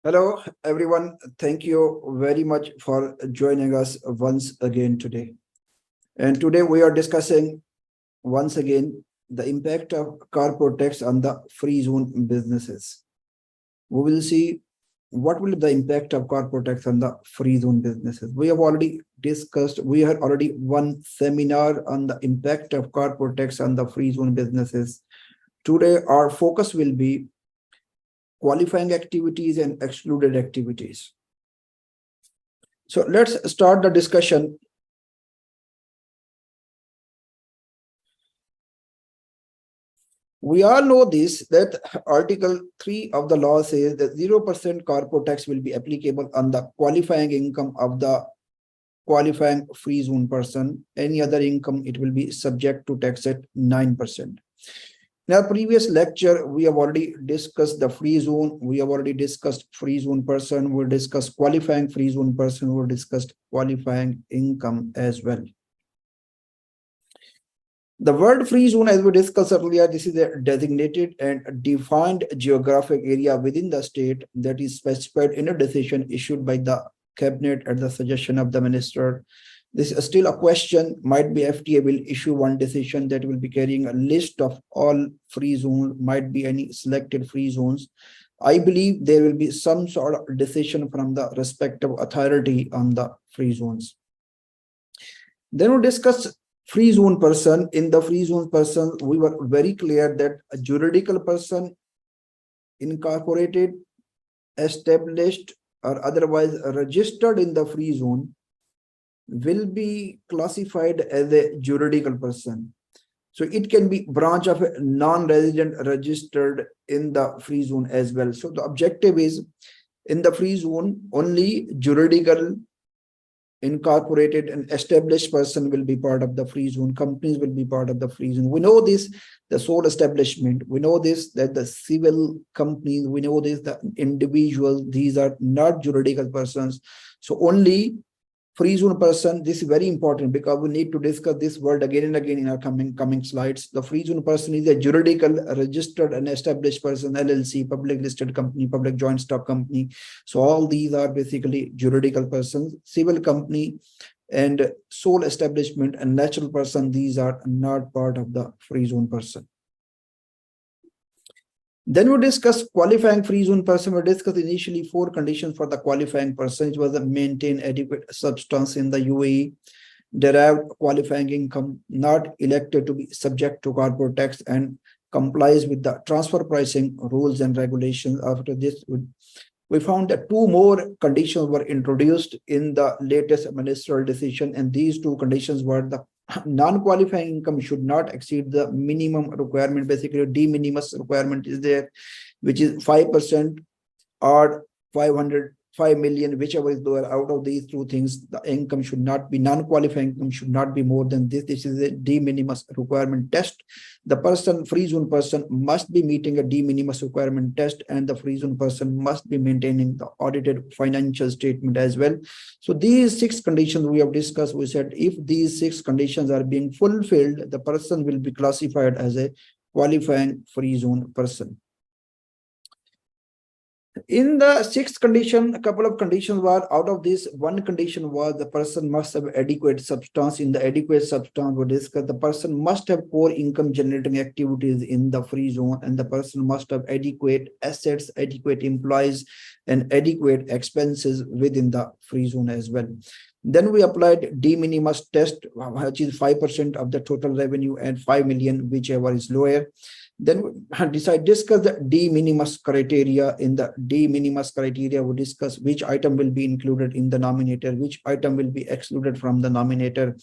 Hello, everyone. Thank you very much for joining us once again today. And today we are discussing once again the impact of corporate tax on the free zone businesses. We will see what will be the impact of corporate tax on the free zone businesses. We have already discussed, we had already one seminar on the impact of corporate tax on the free zone businesses. Today, our focus will be qualifying activities and excluded activities. So let's start the discussion. We all know this, that Article 3 of the law says that 0% corporate tax will be applicable on the qualifying income of the qualifying free zone person. Any other income, it will be subject to tax at 9%. In our previous lecture, we have already discussed the free zone. We have already discussed free zone person. We discussed qualifying free zone person. We discussed qualifying income as well. The word free zone, as we discussed earlier, this is a designated and defined geographic area within the state that is specified in a decision issued by the cabinet at the suggestion of the minister. This is still a question. Might be FTA will issue one decision that will be carrying a list of all free zones, might be any selected free zones. I believe there will be some sort of decision from the respective authority on the free zones. Then we discuss free zone person. In the free zone person, we were very clear that a juridical person, incorporated, established, or otherwise registered in the free zone will be classified as a juridical person. So it can be branch of a non-resident registered in the free zone as well. So the objective is in the free zone, only juridical, incorporated and established person will be part of the free zone. Companies will be part of the free zone. We know this, the sole establishment. We know this, that the civil companies, we know this, the individuals, these are not juridical persons. So only free zone person, this is very important because we need to discuss this word again and again in our coming slides. The free zone person is a juridical, registered and established person, LLC, public listed company, public joint stock company. So all these are basically juridical persons. Civil company and sole establishment and natural person, these are not part of the free zone person. Then we discuss qualifying free zone person. We discussed initially 4 conditions for the qualifying person. It was to maintain adequate substance in the UAE, derived qualifying income, not elected to be subject to corporate tax, and complies with the transfer pricing rules and regulations. After this, we found that 2 more conditions were introduced in the latest ministerial decision, and these 2 conditions were the non-qualifying income should not exceed the minimum requirement. Basically, de minimis requirement is there, which is 5% or 5 million, whichever is lower. Out of these 2 things, the income should not be, non-qualifying income should not be more than this. This is a de minimis requirement test. The person, free zone person, must be meeting a de minimis requirement test, and the free zone person must be maintaining the audited financial statement as well. So these 6 conditions we have discussed. We said if these 6 conditions are being fulfilled, the person will be classified as a qualifying free zone person. In the 6th condition, a couple of conditions were, out of this, 1 condition was the person must have adequate substance. In the adequate substance, we discussed the person must have core income generating activities in the free zone, and the person must have adequate assets, adequate employees, and adequate expenses within the free zone as well. Then we applied de minimis test, which is 5% of the total revenue and 5 million, whichever is lower. Then we discuss the de minimis criteria. In the de minimis criteria, we discuss which item will be included in the nominator, which item will be excluded from the nominator.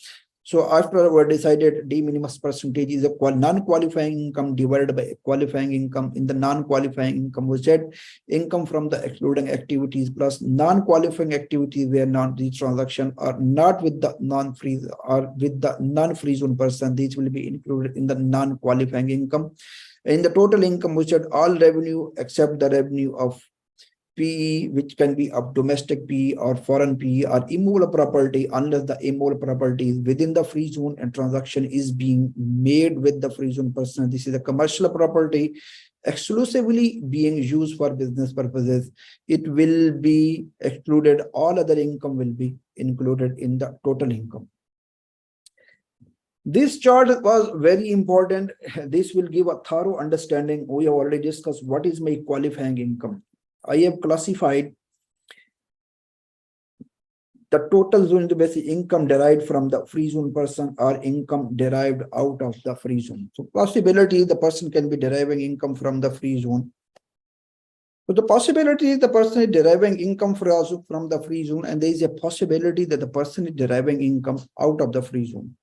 So after we decided de minimis percentage is a non-qualifying income divided by qualifying income. In the non-qualifying income, we said income from the excluding activities plus non-qualifying activities where these transactions are not with the non-free or with the non-free zone person. These will be included in the non-qualifying income. In the total income, we said all revenue except the revenue of PE, which can be of domestic PE or foreign PE, or immovable property, unless the immovable property is within the free zone and transaction is being made with the free zone person. This is a commercial property exclusively being used for business purposes, it will be excluded. All other income will be included in the total income. This chart was very important. This will give a thorough understanding. We have already discussed what is my qualifying income. I have classified the total zone to basic income derived from the free zone person or income derived out of the free zone. So possibility the person can be deriving income from the free zone. So the possibility is the person is deriving income from the free zone, and there is a possibility that the person is deriving income out of the free zone.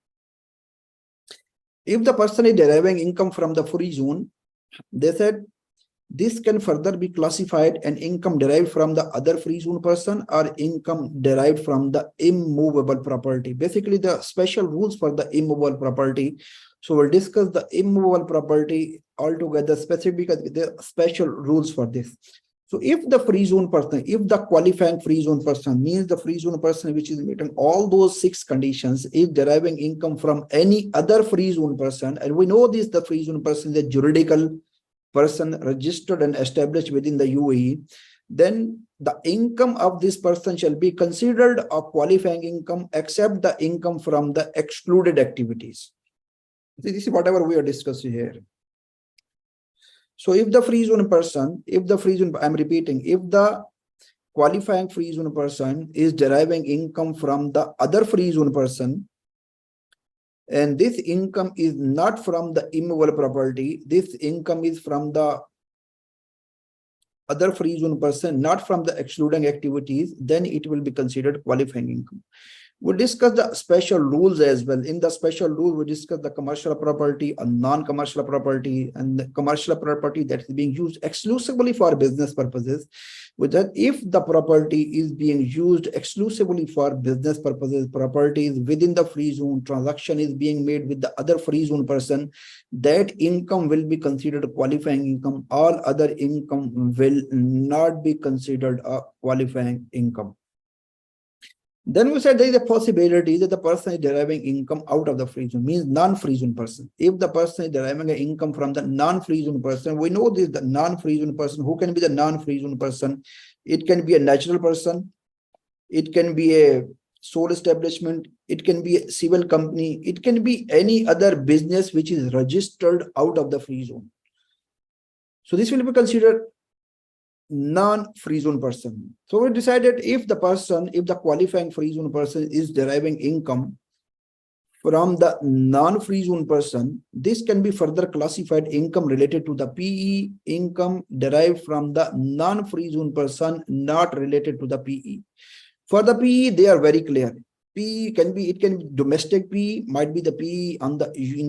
If the person is deriving income from the free zone, they said this can further be classified an income derived from the other free zone person or income derived from the immovable property. Basically, the special rules for the immovable property. So we'll discuss the immovable property altogether, specific the special rules for this. So if the free zone person, if the qualifying free zone person means the free zone person which is meeting all those 6 conditions, is deriving income from any other free zone person, and we know this, the free zone person is a juridical person registered and established within the UAE, then the income of this person shall be considered a qualifying income except the income from the excluded activities. This is whatever we are discussing here. So if the free zone person, I'm repeating, if the qualifying free zone person is deriving income from the other free zone person, and this income is not from the immovable property, this income is from the other free zone person, not from the excluding activities, then it will be considered qualifying income. We discuss the special rules as well. In the special rule, we discuss the commercial property and non-commercial property, and the commercial property that is being used exclusively for business purposes. With that, if the property is being used exclusively for business purposes, property is within the free zone, transaction is being made with the other free zone person, that income will be considered qualifying income. All other income will not be considered a qualifying income. Then we said there is a possibility that the person is deriving income out of the free zone, means non-free zone person. If the person is deriving an income from the non-free zone person, we know this, the non-free zone person. Who can be the non-free zone person? It can be a natural person, it can be a sole establishment, it can be a civil company, it can be any other business which is registered out of the free zone. So this will be considered non-free zone person. So we decided if the qualifying free zone person is deriving income from the non-free zone person, this can be further classified income related to the PE, income derived from the non-free zone person not related to the PE. For the PE, they are very clear. PE can be, it can be domestic PE, might be the PE in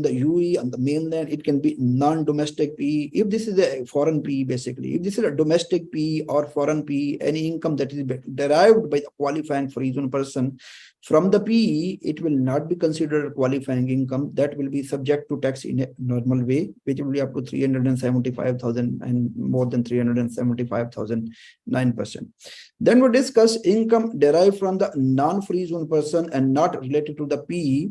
the UAE, on the mainland, it can be non-domestic PE. If this is a foreign PE, basically, if this is a domestic PE or foreign PE, any income that is derived by the qualifying free zone person from the PE, it will not be considered qualifying income. That will be subject to tax in a normal way, which will be up to 375,000 and more than 375,000, 9%. Then we discuss income derived from the non-free zone person and not related to the PE.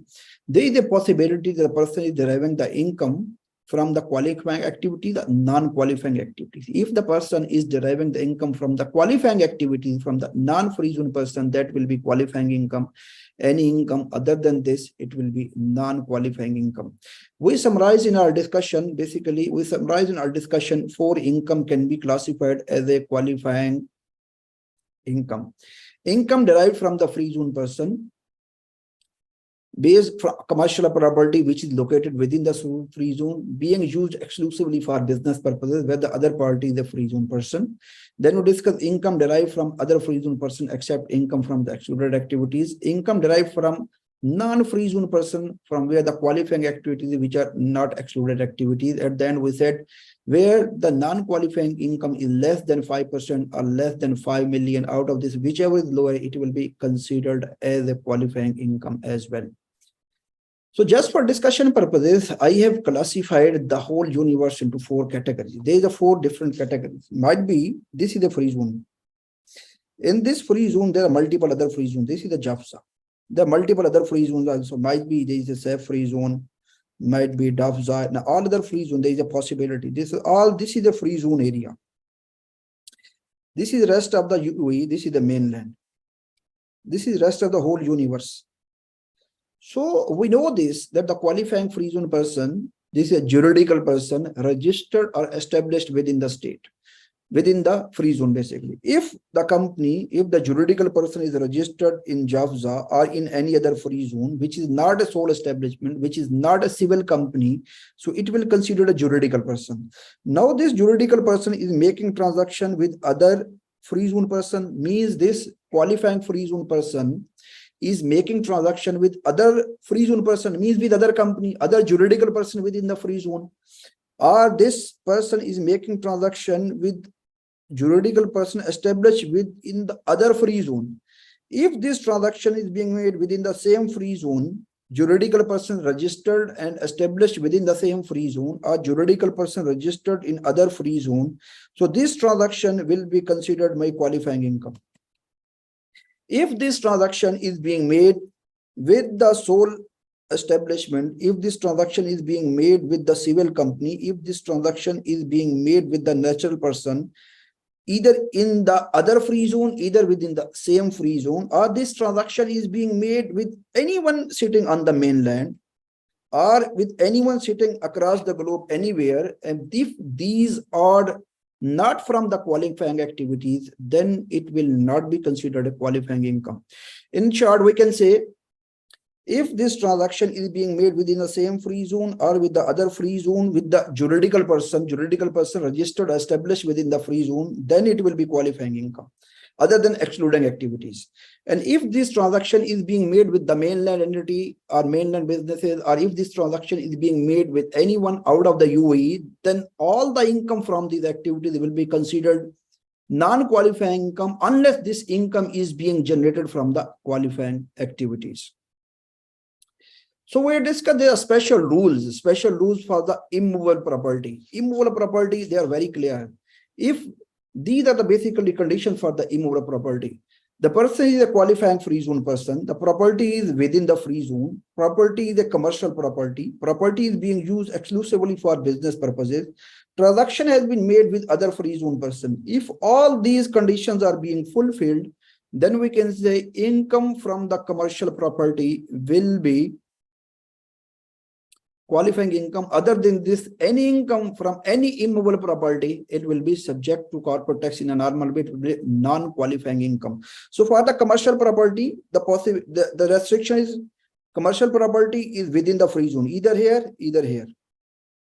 There is a possibility that the person is deriving the income from the qualifying activity, the non-qualifying activities. If the person is deriving the income from the qualifying activities from the non-free zone person, that will be qualifying income. Any income other than this, it will be non-qualifying income. We summarize in our discussion, basically, 4 income can be classified as a qualifying income. Income derived from the free zone person, based from commercial property which is located within the free zone, being used exclusively for business purposes, where the other party is the free zone person. Then we discuss income derived from other free zone person except income from the excluded activities. Income derived from non-free zone person, from where the qualifying activities which are not excluded activities. At the end, we said where the non-qualifying income is less than 5% or less than 5 million, out of this, whichever is lower, it will be considered as a qualifying income as well. So just for discussion purposes, I have classified the whole universe into 4 categories. There is a 4 different categories. Might be, this is the free zone. In this free zone, there are multiple other free zones. This is the JAFSA. There are multiple other free zones also. Might be there is a safe free zone. might be Dafza. Now, all other free zone, there is a possibility. This is the free zone area. This is rest of the UAE. This is the mainland. This is rest of the whole universe. So we know this, that the qualifying free zone person, this is a juridical person registered or established within the state, within the free zone basically. If the company, if the juridical person is registered in Jafza or in any other free zone, which is not a sole establishment, which is not a civil company, so it will consider a juridical person. Now this juridical person is making transaction with other free zone person, means this qualifying free zone person is making transaction with other free zone person, means with other company, other juridical person within the free zone, or this person is making transaction with juridical person established within the other free zone. If this transaction is being made within the same free zone, juridical person registered and established within the same free zone, or juridical person registered in other free zone, so this transaction will be considered my qualifying income. If this transaction is being made with the sole establishment, if this transaction is being made with the civil company, if this transaction is being made with the natural person, either in the other free zone, either within the same free zone, or this transaction is being made with anyone sitting on the mainland, or with anyone sitting across the globe anywhere, and if these are not from the qualifying activities, then it will not be considered a qualifying income. In short, we can say, if this transaction is being made within the same free zone or with the other free zone with the juridical person registered or established within the free zone, then it will be qualifying income, other than excluding activities. And if this transaction is being made with the mainland entity or mainland businesses, or if this transaction is being made with anyone out of the UAE, then all the income from these activities will be considered non-qualifying income, unless this income is being generated from the qualifying activities. So we discussed there are special rules for the immovable property. Immovable property, they are very clear. If these are the basically conditions for the immovable property, the person is a qualifying free zone person, the property is within the free zone, property is a commercial property, property is being used exclusively for business purposes, transaction has been made with other free zone person. If all these conditions are being fulfilled, then we can say income from the commercial property will be qualifying income. Other than this, any income from any immovable property, it will be subject to corporate tax in a normal way, it will be non-qualifying income. So for the commercial property, the restriction is commercial property is within the free zone, either here, either here.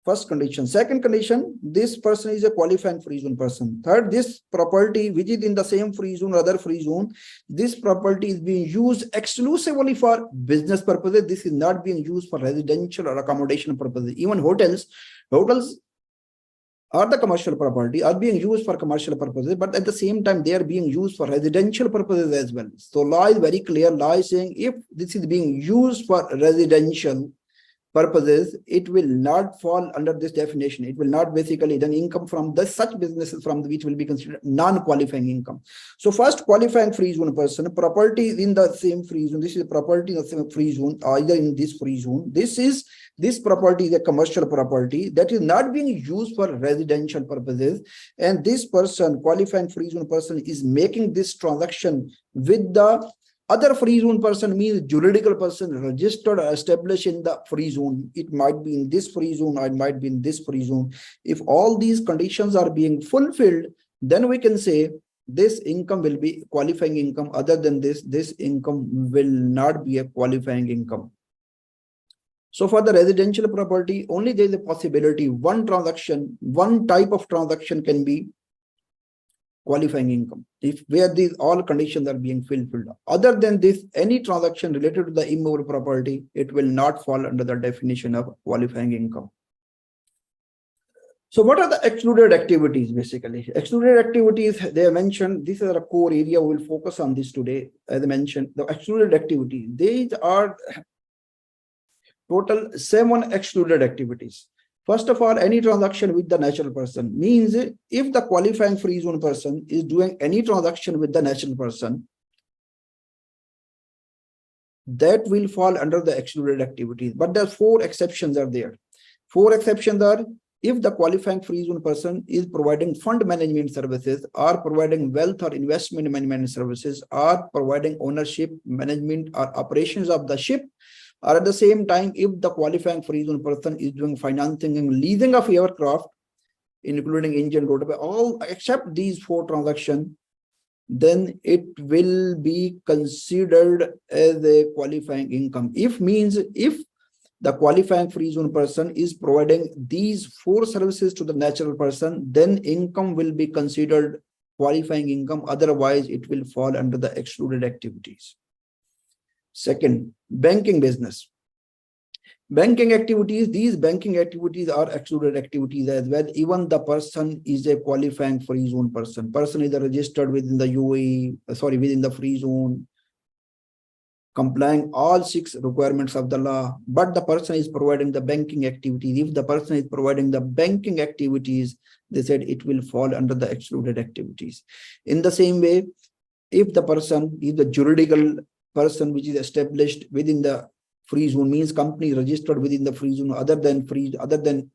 First condition. Second condition, this person is a qualifying free zone person. Third, this property which is in the same free zone or other free zone, this property is being used exclusively for business purposes. This is not being used for residential or accommodation purposes. Even hotels are the commercial property, are being used for commercial purposes, but at the same time they are being used for residential purposes as well. So law is very clear. Law is saying if this is being used for residential purposes, it will not fall under this definition. It will not basically, then income from such businesses from which will be considered non-qualifying income. So first, qualifying free zone person, property in the same free zone. This is property in the same free zone, either in this free zone. This property is a commercial property that is not being used for residential purposes. And this person, qualifying free zone person, is making this transaction with the other free zone person, means juridical person registered or established in the free zone. It might be in this free zone or it might be in this free zone. If all these conditions are being fulfilled, then we can say this income will be qualifying income. Other than this income will not be a qualifying income. So for the residential property, only there is a possibility one type of transaction can be qualifying income, if where these all conditions are being fulfilled. Other than this, any transaction related to the immovable property, it will not fall under the definition of qualifying income. So what are the excluded activities? Basically, excluded activities, they are mentioned. This is a core area. We will focus on this today. As I mentioned, the excluded activities, these are total 7 excluded activities. First of all, any transaction with the natural person, means if the qualifying free zone person is doing any transaction with the natural person, that will fall under the excluded activities. But the four exceptions are there. Four exceptions are: if the qualifying free zone person is providing fund management services, or providing wealth or investment management services, or providing ownership, management, or operations of the ship, or at the same time, if the qualifying free zone person is doing financing and leasing of aircraft, including engine, rotor, all except these four transactions, then it will be considered as a qualifying income. If the qualifying free zone person is providing these four services to the natural person, then income will be considered qualifying income. Otherwise, it will fall under the excluded activities. Second, banking business. Banking activities, these banking activities are excluded activities as well. Even the person is a qualifying free zone person. Person is registered within the UAE, within the free zone, complying all 6 requirements of the law, but the person is providing the banking activities. If the person is providing the banking activities, they said it will fall under the excluded activities. In the same way, if the person is the juridical person which is established within the free zone, means company registered within the free zone other than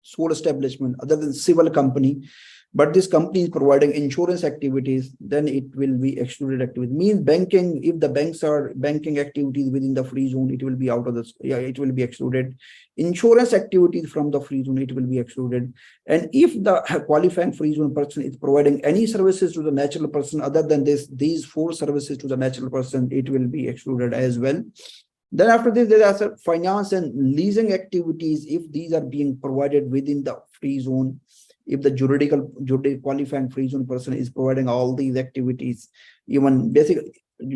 sole establishment, other than civil company, but this company is providing insurance activities, then it will be excluded activity. Means banking, if the banks are banking activities within the free zone, it will be out of this, it will be excluded. Insurance activities from the free zone, it will be excluded. And if the qualifying free zone person is providing any services to the natural person other than these 4 services to the natural person, it will be excluded as well. Then after this, there are finance and leasing activities. If these are being provided within the free zone, if the juridical qualifying free zone person is providing all these activities, even basically,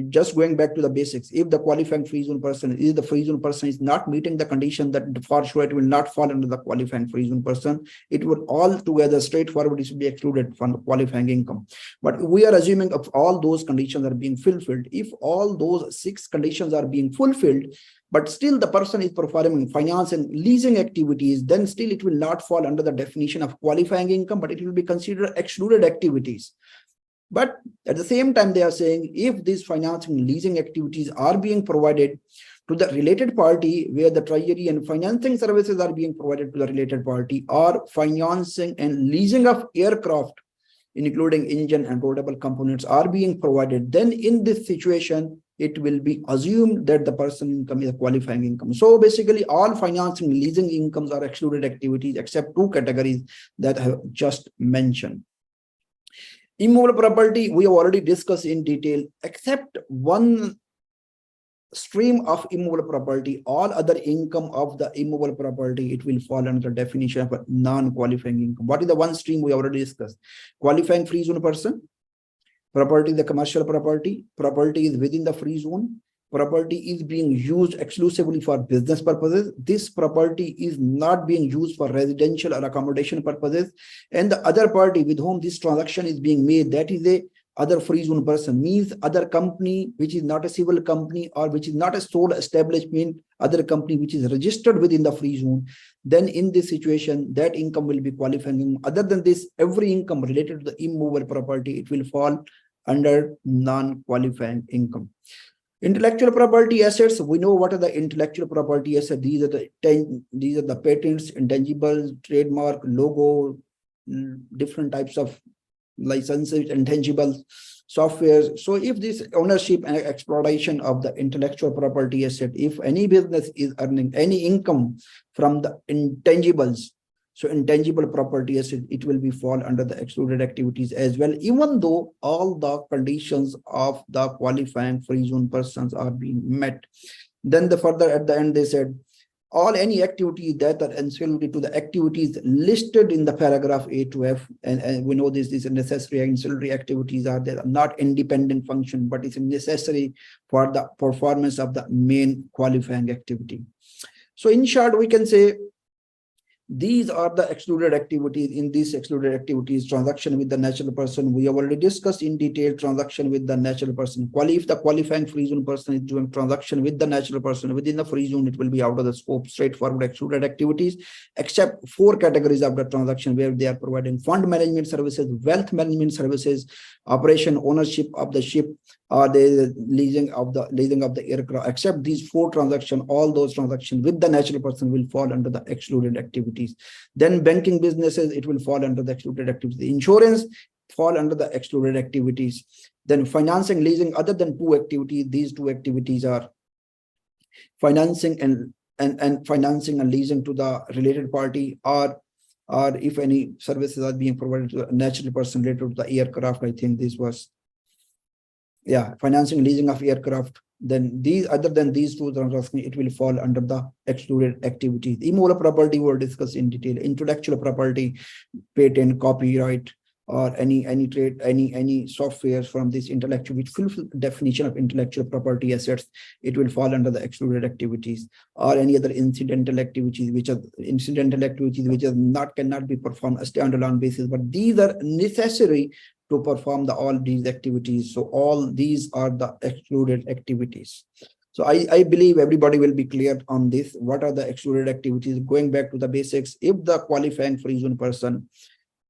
just going back to the basics, if the qualifying free zone person is not meeting the condition, that for sure it will not fall under the qualifying free zone person. It would all together straightforward, it should be excluded from the qualifying income. But we are assuming of all those conditions are being fulfilled. If all those 6 conditions are being fulfilled, but still the person is performing finance and leasing activities, then still it will not fall under the definition of qualifying income, but it will be considered excluded activities. But at the same time, they are saying if these financing and leasing activities are being provided to the related party, where the treasury and financing services are being provided to the related party, or financing and leasing of aircraft, including engine and rotable components, are being provided, then in this situation, it will be assumed that the person income is a qualifying income. So basically, all financing and leasing incomes are excluded activities except 2 categories that I have just mentioned. Immovable property, we have already discussed in detail, except one stream of immovable property, all other income of the immovable property, it will fall under the definition of a non-qualifying income. What is the one stream we already discussed? Qualifying free zone person, property, the commercial property is within the free zone, property is being used exclusively for business purposes. This property is not being used for residential or accommodation purposes. And the other party with whom this transaction is being made, that is a other free zone person, means other company which is not a civil company or which is not a sole establishment, other company which is registered within the free zone. Then in this situation, that income will be qualifying. Other than this, every income related to the immovable property, it will fall under non-qualifying income. Intellectual property assets, we know what are the intellectual property assets. These are the patents, intangibles, trademark, logo, different types of licenses, intangible software. So if this ownership and exploitation of the intellectual property asset, if any business is earning any income from the intangibles, so intangible property asset, it will be fall under the excluded activities as well, even though all the conditions of the qualifying free zone persons are being met. Then the further at the end, they said, any activities that are ancillary to the activities listed in the paragraph A to F, and we know these necessary ancillary activities are there, not independent function, but it's necessary for the performance of the main qualifying activity. So in short, we can say These are the excluded activities. In these excluded activities, transaction with the natural person, we have already discussed in detail. Transaction with the natural person. If the qualifying free zone person is doing transaction with the natural person within the free zone, it will be out of the scope. Straightforward excluded activities, except 4 categories of the transaction where they are providing fund management services, wealth management services, operation ownership of the ship, or the leasing of the aircraft. Except these 4 transactions, all those transactions with the natural person will fall under the excluded activities. Then banking businesses, it will fall under the excluded activities. Insurance fall under the excluded activities. Then financing, leasing, other than 2 activities, these 2 activities are financing and financing and leasing to the related party, or if any services are being provided to a natural person related to the aircraft. I think this was, yeah, financing, leasing of aircraft. Then these, other than these 2 transactions, it will fall under the excluded activities. Immovable property we will discuss in detail. Intellectual property, patent, copyright, or any trade, any softwares from this intellectual, which fulfill definition of intellectual property assets, it will fall under the excluded activities. Or any other incidental activities, which are not, cannot be performed a standalone basis, but these are necessary to perform all these activities. So all these are the excluded activities. So I believe everybody will be clear on this. What are the excluded activities? Going back to the basics, if the qualifying free zone person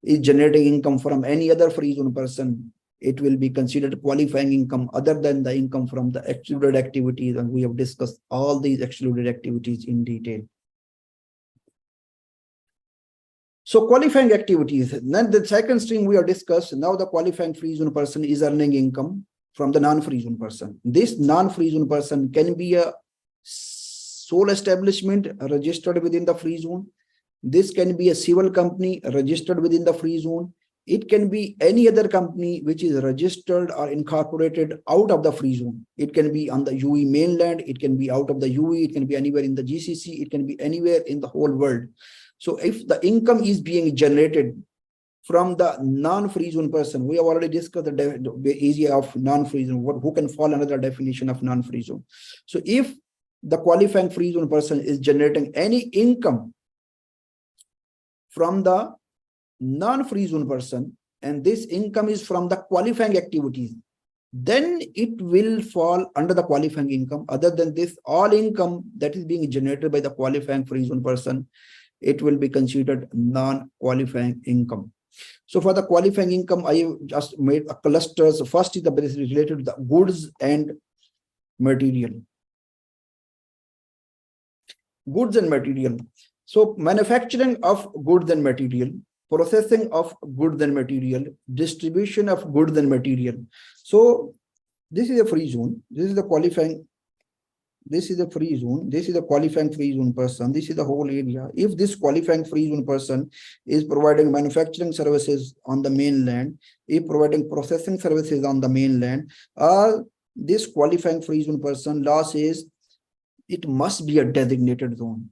is generating income from any other free zone person, it will be considered qualifying income other than the income from the excluded activities. And we have discussed all these excluded activities in detail. So qualifying activities, then the second stream we have discussed. Now the qualifying free zone person is earning income from the non-free zone person. This non-free zone person can be a sole establishment registered within the free zone. This can be a civil company registered within the free zone. It can be any other company which is registered or incorporated out of the free zone. It can be on the UAE mainland. It can be out of the UAE. It can be anywhere in the GCC. It can be anywhere in the whole world. So if the income is being generated from the non-free zone person, we have already discussed the area of non-free zone, who can fall under the definition of non-free zone. So if the qualifying free zone person is generating any income from the non-free zone person, and this income is from the qualifying activities, then it will fall under the qualifying income. Other than this, all income that is being generated by the qualifying free zone person, it will be considered non-qualifying income. So for the qualifying income, I just made a cluster. So first is the related to the goods and material. Goods and material. So manufacturing of goods and material, processing of goods and material, distribution of goods and material. So this is a free zone. This is the qualifying. This is a free zone. This is a qualifying free zone person. This is the whole area. If this qualifying free zone person is providing manufacturing services on the mainland, if providing processing services on the mainland, this qualifying free zone person, law says it must be a designated zone.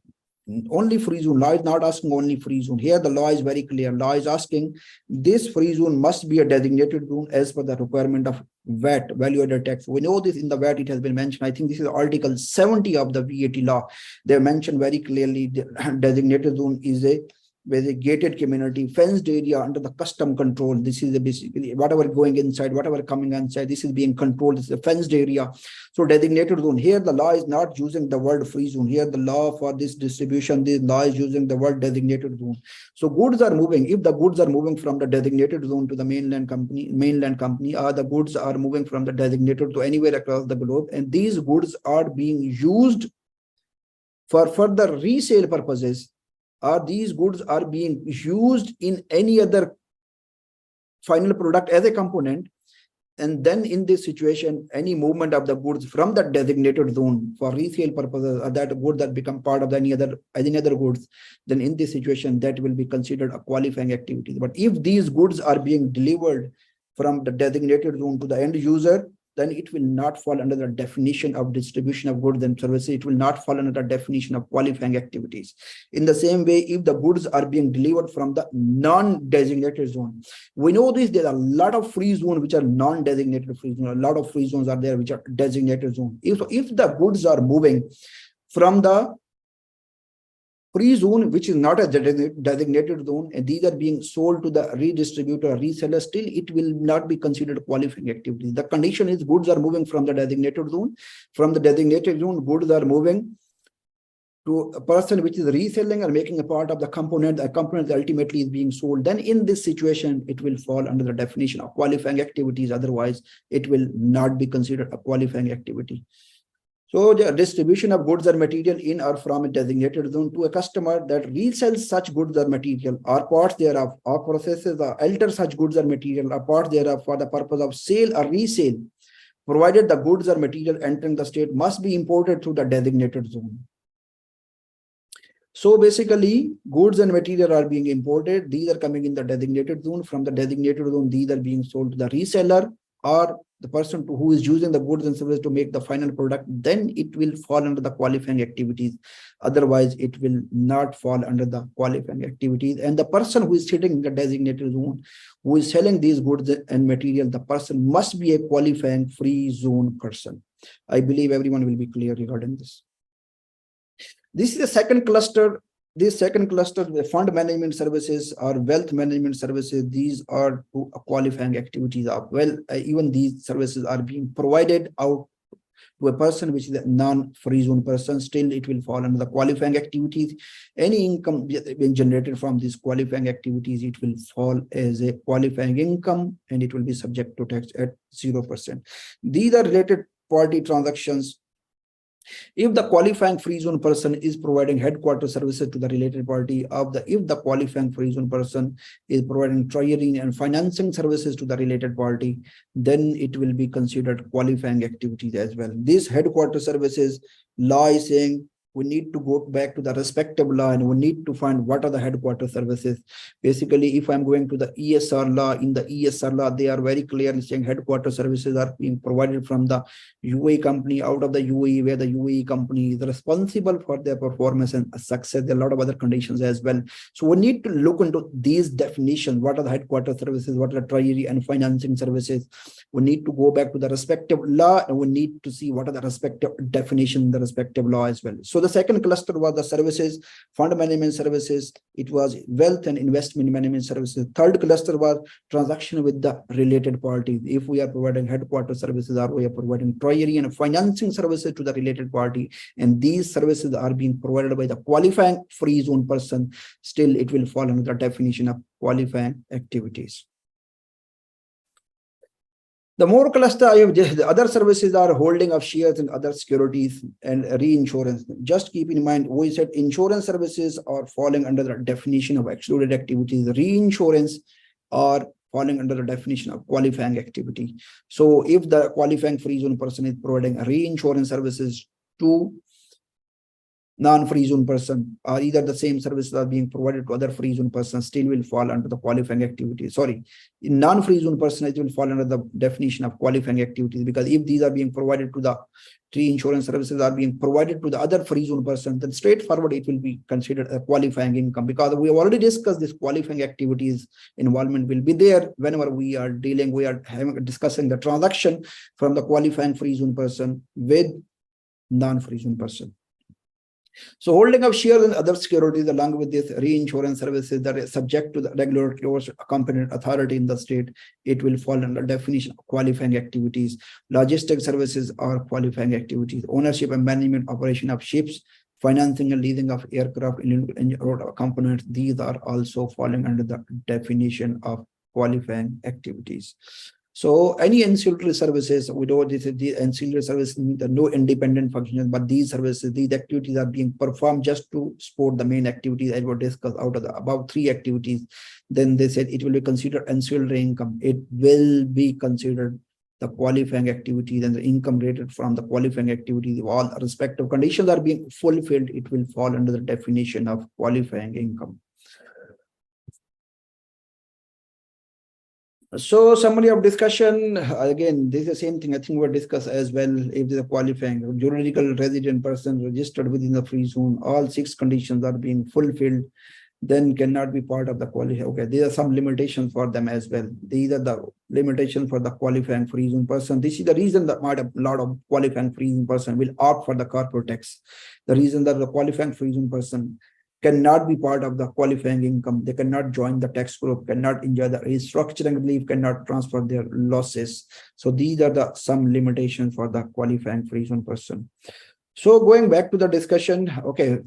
Only free zone. Law is not asking only free zone. Here the law is very clear. Law is asking this free zone must be a designated zone as per the requirement of VAT, value added tax. We know this in the VAT, it has been mentioned. I think this is Article 70 of the VAT law. They mentioned very clearly the designated zone is a gated community, fenced area under the custom control. This is basically whatever going inside, whatever coming inside, this is being controlled. This is a fenced area. So designated zone. Here the law is not using the word free zone. Here the law for this distribution, this law is using the word designated zone. So goods are moving. If the goods are moving from the designated zone to the mainland company, or the goods are moving from the designated to anywhere across the globe, and these goods are being used for further resale purposes, or these goods are being used in any other final product as a component, and then in this situation, any movement of the goods from the designated zone for resale purposes, or that good that become part of any other goods, then in this situation, that will be considered a qualifying activity. But if these goods are being delivered from the designated zone to the end user, then it will not fall under the definition of distribution of goods and services. It will not fall under the definition of qualifying activities. In the same way, if the goods are being delivered from the non-designated zone, we know this, there are a lot of free zones which are non-designated free zones. A lot of free zones are there which are designated zone. If the goods are moving from the Free zone, which is not a designated zone, and these are being sold to the redistributor, reseller, still it will not be considered qualifying activity. The condition is goods are moving from the designated zone. From the designated zone, goods are moving to a person which is reselling or making a part of the component ultimately is being sold. Then in this situation, it will fall under the definition of qualifying activities. Otherwise, it will not be considered a qualifying activity. So the distribution of goods or material in or from a designated zone to a customer that resells such goods or material or parts thereof, or processes or alters such goods or material or parts thereof for the purpose of sale or resale, provided the goods or material entering the state must be imported through the designated zone. So basically, goods and material are being imported. These are coming in the designated zone. From the designated zone, these are being sold to the reseller or the person who is using the goods and services to make the final product. Then it will fall under the qualifying activities. Otherwise, it will not fall under the qualifying activities. And the person who is sitting in the designated zone, who is selling these goods and material, the person must be a qualifying free zone person. I believe everyone will be clear regarding this. This is the second cluster. This second cluster, the fund management services or wealth management services, these are qualifying activities of even these services are being provided out to a person which is a non-free zone person. Still, it will fall under the qualifying activities. Any income being generated from these qualifying activities, it will fall as a qualifying income and it will be subject to tax at 0%. These are related party transactions. If the qualifying free zone person is providing headquarters services to the related party if the qualifying free zone person is providing treasury and financing services to the related party, then it will be considered qualifying activities as well. These headquarters services, law is saying we need to go back to the respective law and we need to find what are the headquarters services. Basically, if I'm going to the ESR law, in the ESR law, they are very clearly saying headquarters services are being provided from the UAE company out of the UAE, where the UAE company is responsible for their performance and success. There are a lot of other conditions as well. So we need to look into these definitions. What are the headquarters services? What are the treasury and financing services? We need to go back to the respective law and we need to see what are the respective definitions in the respective law as well. So the second cluster was the services, fund management services. It was wealth and investment management services. Third cluster was transaction with the related parties. If we are providing headquarters services or we are providing treasury and financing services to the related party, and these services are being provided by the qualifying free zone person, still it will fall under the definition of qualifying activities. The more cluster I have, the other services are holding of shares and other securities and reinsurance. Just keep in mind, we said insurance services are falling under the definition of excluded activities. Reinsurance are falling under the definition of qualifying activity. So if the qualifying free zone person is providing reinsurance services to non-free zone person, or either the same services are being provided to other free zone persons, still will fall under the qualifying activity. Sorry, in non-free zone person, it will fall under the definition of qualifying activities, because if these are being provided to the tree insurance services are being provided to the other free zone person, then straightforward it will be considered a qualifying income, because we have already discussed this qualifying activities involvement will be there whenever we are discussing the transaction from the qualifying free zone person with non-free zone person. So holding of shares and other securities along with this reinsurance services that is subject to the regulatory or competent authority in the state, it will fall under definition of qualifying activities. Logistic services are qualifying activities. Ownership and management operation of ships, financing and leasing of aircraft and road components, these are also falling under the definition of qualifying activities. So any ancillary services, we know this is the ancillary services, no independent functions, but these services, these activities are being performed just to support the main activities as were discussed out of the above three activities. Then they said it will be considered ancillary income. It will be considered the qualifying activities, and the income rated from the qualifying activities, if all respective conditions are being fulfilled, it will fall under the definition of qualifying income. So summary of discussion, again, this is the same thing I think we discussed as well. If there's a qualifying juridical resident person registered within the free zone, all 6 conditions are being fulfilled, then cannot be part of the qualifying. Okay, there are some limitations for them as well. These are the limitations for the qualifying free zone person. This is the reason that a lot of qualifying free zone person will opt for the corporate tax. The reason that the qualifying free zone person cannot be part of the qualifying income. They cannot join the tax group, cannot enjoy the restructuring relief, cannot transfer their losses. So these are the some limitations for the qualifying free zone person. So going back to the discussion, okay,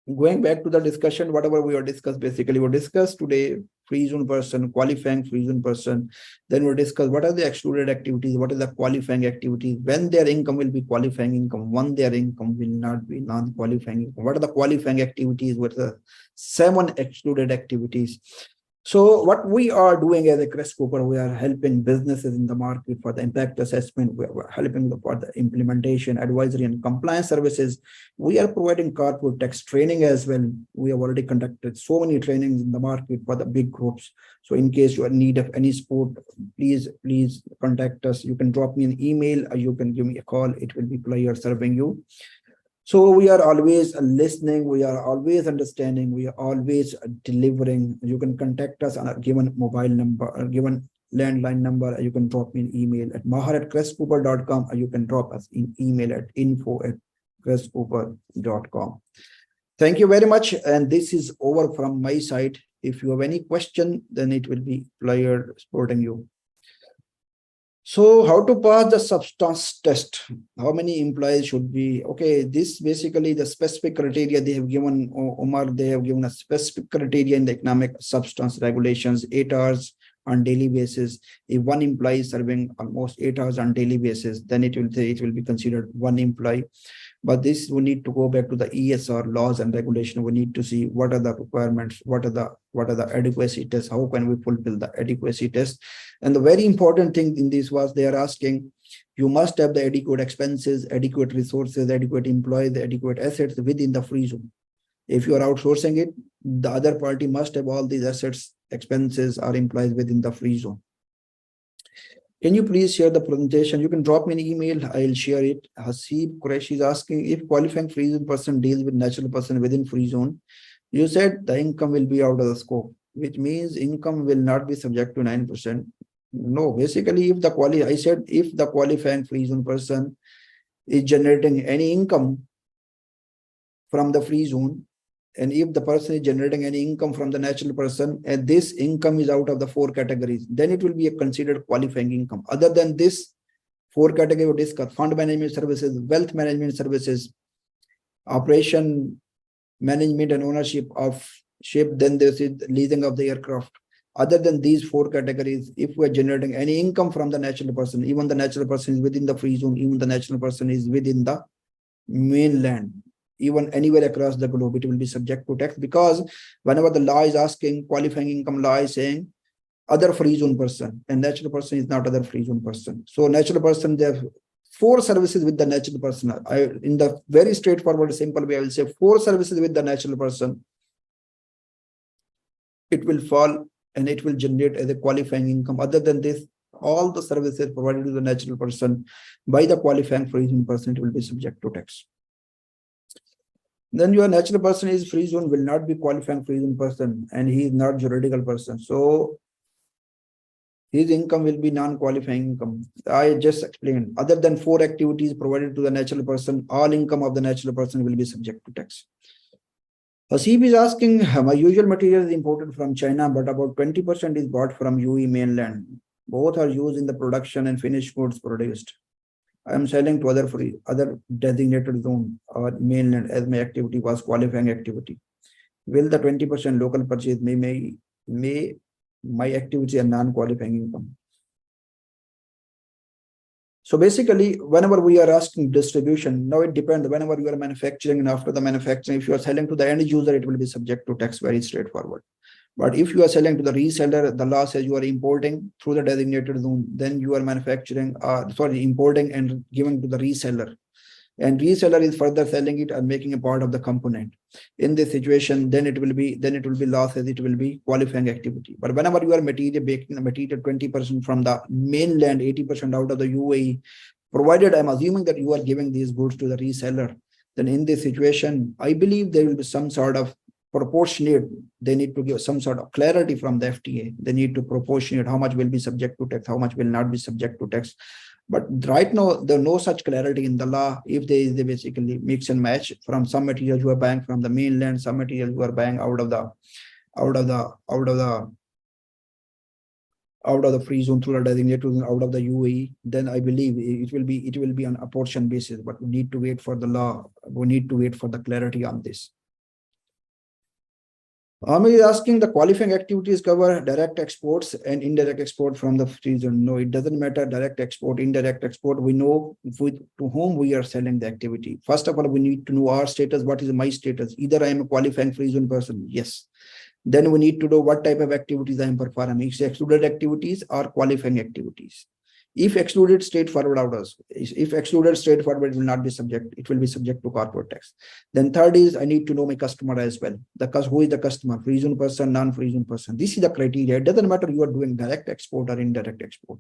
whatever we are discussed, basically we discussed today free zone person, qualifying free zone person. Then we discuss what are the excluded activities, what is the qualifying activities, when their income will be qualifying income, when their income will not be non-qualifying income, what are the qualifying activities, what are the 7 excluded activities. So what we are doing as a Crest Cooper, we are helping businesses in the market for the impact assessment. We are helping for the implementation, advisory, and compliance services. We are providing corporate tax training as well. We have already conducted so many trainings in the market for the big groups. So in case you are in need of any support, please contact us. You can drop me an email or you can give me a call. It will be pleasure serving you. So we are always listening, we are always understanding, we are always delivering. You can contact us on a given mobile number, or given landline number. You can drop me an email at mahar@crestcooper.com, or you can drop us an email at info@crestcooper.com. Thank you very much. And this is over from my side. If you have any question, then it will be pleasure supporting you. So how to pass the substance test? How many employees should be? Okay, this basically the specific criteria they have given, Omar, they have given a specific criteria in the economic substance regulations, 8 hours on daily basis. If one employee is serving almost 8 hours on daily basis, then it will be considered one employee. But this, we need to go back to the ESR laws and regulation. We need to see what are the requirements, what are the adequacy tests, how can we fulfill the adequacy test. And the very important thing in this was they are asking, you must have the adequate expenses, adequate resources, adequate employees, adequate assets within the free zone. If you are outsourcing it, the other party must have all these assets, expenses, or employees within the free zone. Can you please share the presentation? You can drop me an email. I'll share it. Hasib Qureshi is asking, if qualifying free zone person deals with natural person within free zone, you said the income will be out of the scope, which means income will not be subject to 9%. No, basically, if the qualifying free zone person is generating any income from the free zone, and if the person is generating any income from the natural person, and this income is out of the 4 categories, then it will be considered qualifying income. Other than this 4 categories we discussed: fund management services, wealth management services, operation management and ownership of ship, then there is leasing of the aircraft. Other than these 4 categories, if we are generating any income from the natural person, even the natural person is within the free zone, even the natural person is within the mainland, even anywhere across the globe, it will be subject to tax. Because whenever the law is asking, qualifying income law is saying other free zone person, and natural person is not other free zone person. So natural person, they have 4 services with the natural person. In the very straightforward, simple way, I will say 4 services with the natural person. It will fall and it will generate as a qualifying income. Other than this, all the services provided to the natural person by the qualifying free zone person, it will be subject to tax. Then your natural person is free zone, will not be qualifying free zone person, and he is not juridical person. So his income will be non-qualifying income. I just explained. Other than 4 activities provided to the natural person, all income of the natural person will be subject to tax. Hasib is asking, my usual material is imported from China, but about 20% is bought from UAE mainland. Both are used in the production and finished goods produced. I am selling to other designated zone or mainland as my activity was qualifying activity. Will the 20% local purchase may my activity a non-qualifying income? So basically, whenever we are asking distribution, now it depends. Whenever you are manufacturing, and after the manufacturing, if you are selling to the end user, it will be subject to tax, very straightforward. But if you are selling to the reseller, the law says you are importing through the designated zone, then you are importing and giving to the reseller. And reseller is further selling it and making a part of the component. In this situation, then it will be law says it will be qualifying activity. But whenever you are making the material 20% from the mainland, 80% out of the UAE, provided I'm assuming that you are giving these goods to the reseller, then in this situation, I believe there will be some sort of proportionate. They need to give some sort of clarity from the FTA. They need to proportionate how much will be subject to tax, how much will not be subject to tax. But right now, there's no such clarity in the law. If there is basically mix and match from some materials you are buying from the mainland, some materials you are buying out of the free zone through the designated zone out of the UAE, then I believe it will be on a portion basis. But we need to wait for the law. We need to wait for the clarity on this. Amir is asking, the qualifying activities cover direct exports and indirect export from the free zone. No, it doesn't matter direct export, indirect export. We know to whom we are selling the activity. First of all, we need to know our status. What is my status? Either I am a qualifying free zone person. Yes. Then we need to know what type of activities I am performing. It's excluded activities or qualifying activities. If excluded straightforward orders, if excluded straightforward, it will not be subject, it will be subject to corporate tax. Then third is I need to know my customer as well. Who is the customer? Free zone person, non-free zone person. This is the criteria. It doesn't matter you are doing direct export or indirect export.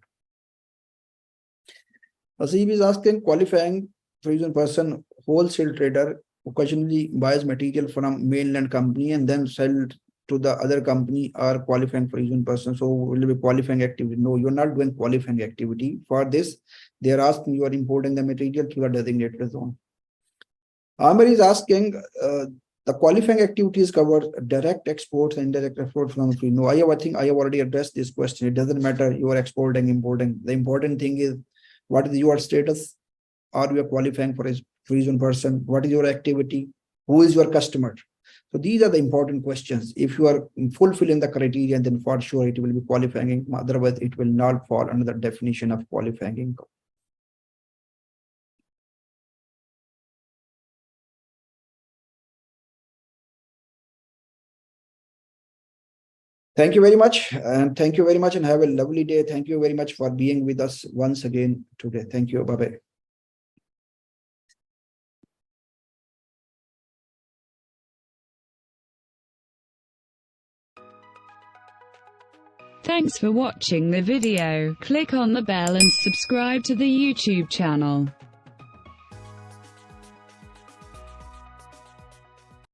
Asif is asking, qualifying free zone person, wholesale trader occasionally buys material from mainland company and then sell to the other company or qualifying free zone person. So will be qualifying activity. No, you're not doing qualifying activity. For this, they are asking you are importing the material to the designated zone. Amir is asking, the qualifying activities cover direct exports and indirect exports from free. No, I think I have already addressed this question. It doesn't matter you are exporting, importing. The important thing is what is your status? Are you qualifying for a free zone person? What is your activity? Who is your customer? So these are the important questions. If you are fulfilling the criteria, then for sure it will be qualifying income. Otherwise, it will not fall under the definition of qualifying income. Thank you very much. And thank you very much and have a lovely day. Thank you very much for being with us once again today. Thank you. Bye-bye. Thanks for watching the video. Click on the bell and subscribe to the YouTube channel.